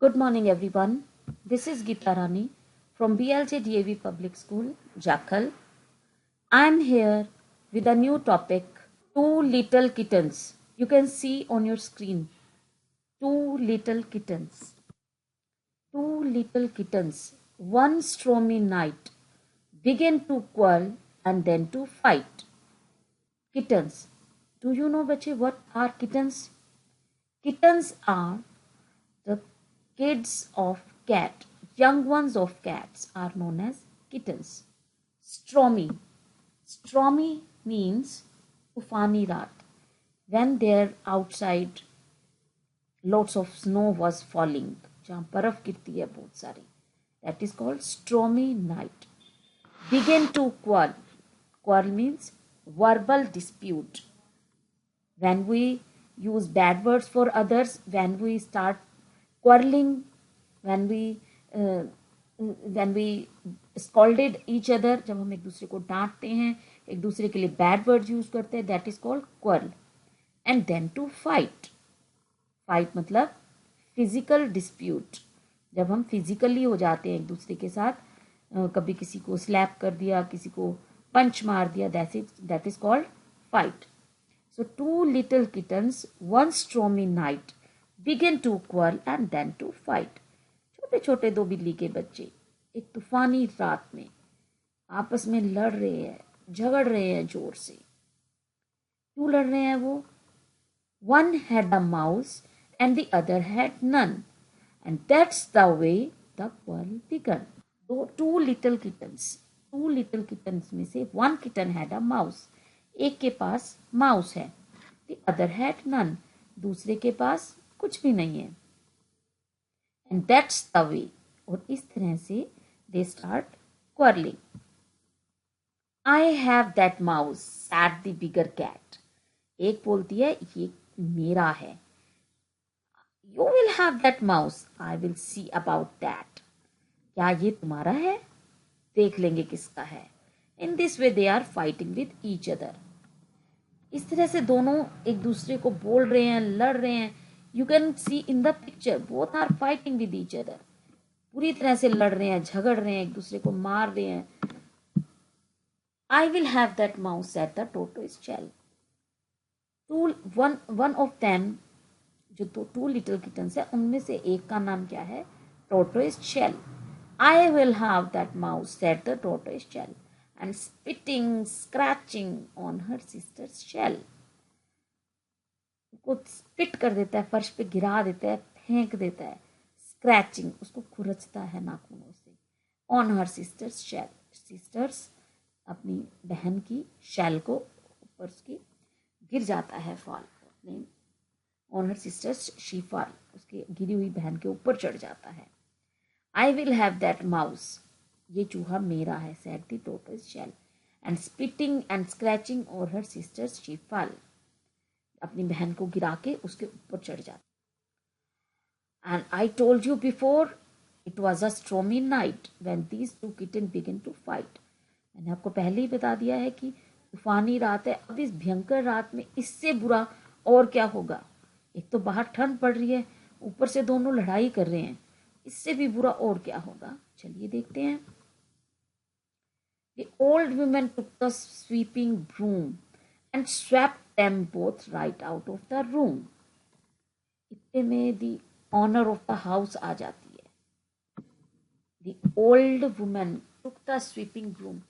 Good morning, everyone. This is Geeta Rani from BLJ DAV Public School, Jakhal. I am here with a new topic, Two Little Kittens. You can see on your screen, Two Little Kittens. Two little kittens, one stormy night, began to quarrel and then to fight. Kittens. Do you know, bache, what are kittens? Kittens are the kids of cat, young ones of cats are known as kittens. Stormy. Stormy means tufani raat. When there outside lots of snow was falling, जहाँ बर्फ गिरती है बहुत सारी. That is called stormy night. Begin to quarrel. Quarrel means verbal dispute. When we use bad words for others, when we start quarreling, when we scolded each other, जब हम एक दूसरे को डांटते हैं, एक दूसरे के लिए बैड वर्ड्स यूज करते हैं, that is called quarrel. And then to fight. Fight मतलब फिजिकल डिस्प्यूट. जब हम फिजिकली हो जाते हैं एक दूसरे के साथ, कभी किसी को स्लैप कर दिया, किसी को पंच मार दिया, that is called fight. So two little kittens, one stormy night, began to quarrel and then to fight. छोटे छोटे दो बिल्ली के बच्चे एक तूफानी रात में आपस में लड़ रहे हैं, झगड़ रहे हैं जोर से. क्यों लड़ रहे हैं वो? One had a mouse and the other had none, and that's the way the quarrel began. Two little kittens में से one kitten had a mouse. एक के पास माउस है. The other had none. दूसरे के पास कुछ भी नहीं है. And that's the way. और इस तरह से they start quarreling. I have that mouse, said the bigger cat. एक बोलती है ये मेरा है. You will have that mouse. I will see about that. क्या ये तुम्हारा है? देख लेंगे किसका है. In this way they are fighting with each other. इस तरह से दोनों एक दूसरे को बोल रहे हैं, लड़ रहे हैं. You can see in the picture both are fighting with each other. पूरी तरह से लड़ रहे हैं, झगड़ रहे हैं, एक दूसरे को मार रहे हैं. I will have that mouse said the tortoise shell. One of them, जो टू लिटिल किटन्स है उनमें से एक का नाम क्या है? Tortoise shell. I will have that mouse said the tortoise shell. And spitting, scratching on her sister's shell. उसको स्पिट कर देता है, फर्श पे गिरा देता है, फेंक देता है. स्क्रैचिंग, उसको खुरचता है नाखूनों से. On her sister's shell. Sister's अपनी बहन की शेल को ऊपर उसकी गिर जाता है, फॉल. अपने on her sisters she fall, उसकी गिरी हुई बहन के ऊपर चढ़ जाता है. आई विल हैव दैट माउस. ये चूहा मेरा है, said the tortoise shell, and spitting and scratching over her sister's she fell. अपनी बहन को गिरा के उसके ऊपर चढ़ जाता. And I told you before, it was a stormy night when these two kittens began to fight. मैंने आपको पहले ही बता दिया है कि तूफानी रात है. अब इस भयंकर रात में इससे बुरा और क्या होगा? एक तो बाहर ठंड पड़ रही है, ऊपर से दोनों लड़ाई कर रहे हैं. इससे भी बुरा और क्या होगा? चलिए देखते हैं. The old woman took the sweeping broom and swept them both right out of the room. इतने में the owner of the house आ जाती है. The old woman took the sweeping broom.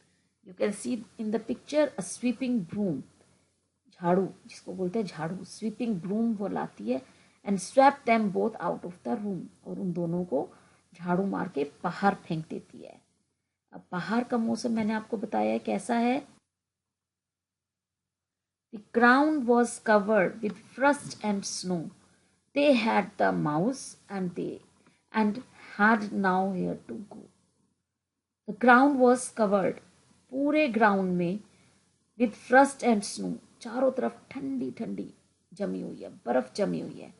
You can see in the picture a sweeping broom. झाड़ू, जिसको बोलते हैं झाड़ू, sweeping broom वो लाती है. And swept them both out of the room. और उन दोनों को झाड़ू मार के बाहर फेंक देती है. अब बाहर का मौसम मैंने आपको बताया कैसा है. The ground was covered with frost and snow. They had the mouse and had nowhere to go. The ground was covered. पूरे ग्राउंड में with frost and snow. चारों तरफ ठंडी ठंडी जमी हुई है, बर्फ जमी हुई है.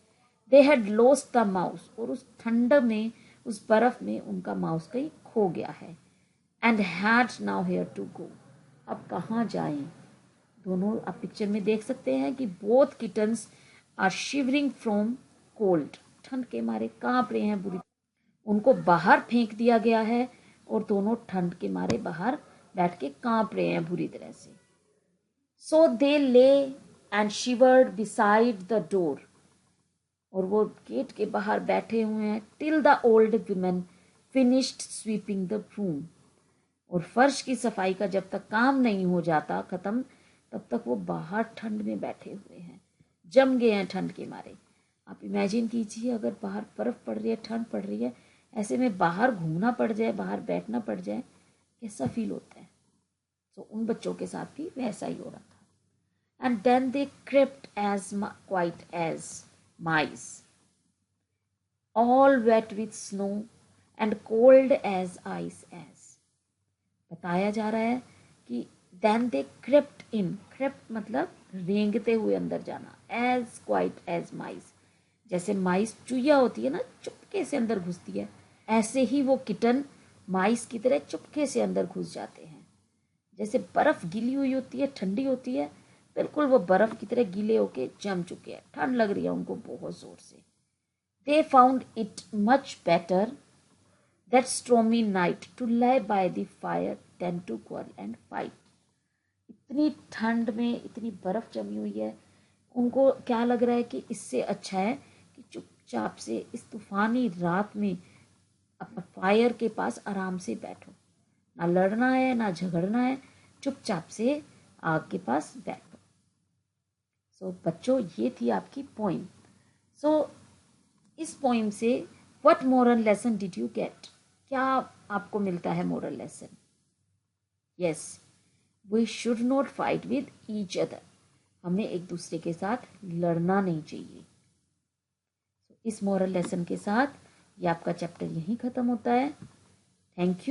They had lost the mouse. और उस ठंड में, उस बर्फ में उनका माउस कहीं खो गया है. And had nowhere to go. अब कहाँ जाएं? दोनों आप पिक्चर में देख सकते हैं कि both kittens are shivering from cold. ठंड के मारे कांप रहे हैं बुरी, उनको बाहर फेंक दिया गया है और दोनों ठंड के मारे बाहर बैठ के कांप रहे हैं बुरी तरह से। सो दे ले एंड शिवर्ड बिसाइड द डोर, और वो गेट के बाहर बैठे हुए हैं till the old women finished sweeping the room, और फर्श की सफाई का जब तक काम नहीं हो जाता खत्म, तब तक वो बाहर ठंड में बैठे हुए हैं, जम गए हैं ठंड के मारे। आप इमेजिन कीजिए अगर बाहर बर्फ पड़ रही है, ठंड पड़ रही है, ऐसे में बाहर घूमना पड़ जाए, बाहर बैठना पड़ जाए, कैसा फील होता है। तो उन बच्चों के साथ भी वैसा ही हो रहा था। And then they crept as quiet as mice, all wet with snow and cold as ice as. बताया जा रहा है कि then they crept in, crept मतलब रेंगते हुए अंदर जाना, एज क्वाइट एज माइस, जैसे माइस चुईया होती है ना, चुपके से अंदर घुसती है, ऐसे ही वो किटन माइस की तरह चुपके से अंदर घुस जाते हैं। जैसे बर्फ गीली हुई होती है, ठंडी होती है, बिल्कुल वो बर्फ की तरह गीले होके जम चुके हैं, ठंड लग रही है उनको बहुत जोर से। They found it much better that stormy night to lie by the fire than to quarrel and fight। इतनी ठंड में इतनी बर्फ जमी हुई है, उनको क्या लग रहा है कि इससे अच्छा है कि चुपचाप से इस तूफानी रात में अपना फायर के पास आराम से बैठो, ना लड़ना है ना झगड़ना है, चुपचाप से आग के पास बैठो। सो बच्चों, ये थी आपकी पोइम। सो इस पोइम से what moral lesson did you get, क्या आपको मिलता है moral lesson? Yes, we should not fight with each other, हमें एक दूसरे के साथ लड़ना नहीं चाहिए। इस मोरल लेसन के साथ ये आपका चैप्टर यहीं खत्म होता है। Thank you.